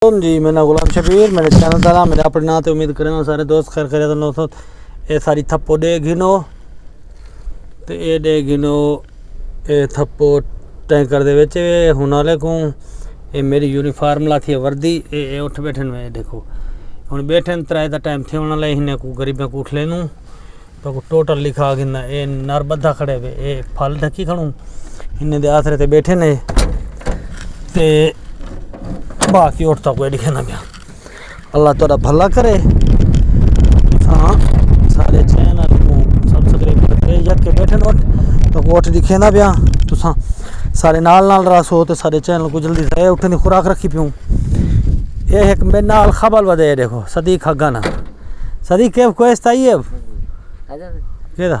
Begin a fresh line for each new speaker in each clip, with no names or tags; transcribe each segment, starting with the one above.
जी मेरा गुलाम शबीर मेरे चैनल का मेरे अपने नाम से उम्मीद करें सारे दोस्त खैर करे तो ये सारी थप्पो दे गिनो तो ये दे गिनो ये थप्पो टैंकर दे विच हुन वाले को ये मेरी यूनिफॉर्म ला थी वर्दी ये उठ बैठन में देखो हुन बैठन त्राए दा टाइम थे होने ले हिने को गरीब को उठ लेनू तो को टोटल लिखा गिना ये नरबद्धा खड़े वे ये फल ढकी खणू हिने दे आसरे ते बैठे ने ते बाकी उठता कोई दिखे ना गया। अल्लाह तोरा भला करे। हाँ सारे चैनल को सब्सक्राइब करके जग बैठे उठ तो उठ दिखे ना पिया तुसा सारे नाल रसो तो सारे चैनल को जल्दी से उठने की खुराक रखी पियूँ। ये एक मेरे नाल खबल वधे देखो सदीक हगा ना सदीक के कोएस ताइब केदा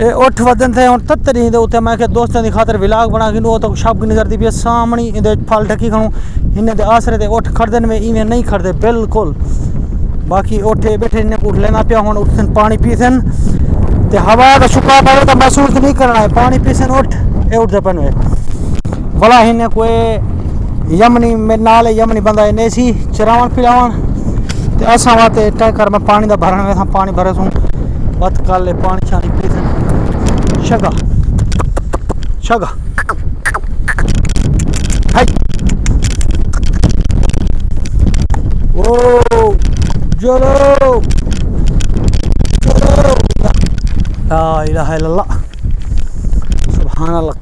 ये उठ वदन थे और तत्तरी दे उते मैं के दोस्तों दी खातर व्लॉग बना के वो तो शब नजर दी पे सामने इदे फल ढकी खणू इने दे आसरे ते उठ खड़दन में इवें नहीं खड़दे बिल्कुल बाकी उठे बैठे ने उठ लेना पिया हुन उठन पानी पीसन ते हवा का शुका पड़े तो महसूस नहीं करना है पानी पीसन उठ ए उठदे पन वे भला इने कोई यमनी में नाल यमनी बंदा ने सी चरावन पिलावन ते असा वाते टैंकर में पानी दा भरन में पानी भरे सु बत काले पानी छानी पीसन शगा शगा हाय ओ चलो चलो ला इलाहा इल्लल्लाह सुभान अल्लाह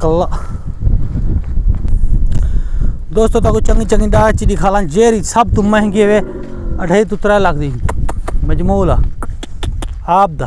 दोस्तों तो चंगी चंगी डाच ची दिखाला जेरी सब तुम महंगी वे 2.5 to 3 लाख दी मजमूला आपदा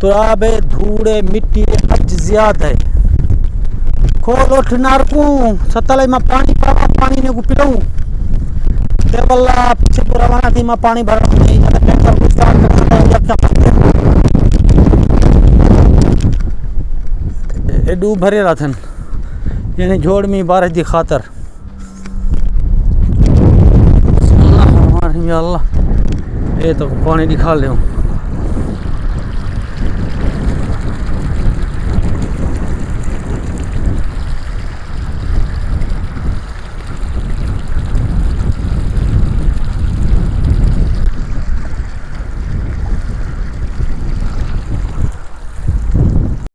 तुराबे धूड़े मिट्टी अच ज्यादा है खोल उठ नारकू सतले में पानी पावा पानी ने को पिलाऊं ते वल्ला पीछे तो रवाना थी मैं पानी भरा नहीं जब ट्रैक्टर को स्टार्ट करता जब तक ए डूब भरे रहथन यानी जोड़ में बारिश दी खातर अल्लाह या अल्लाह ये तो पानी दिखा ले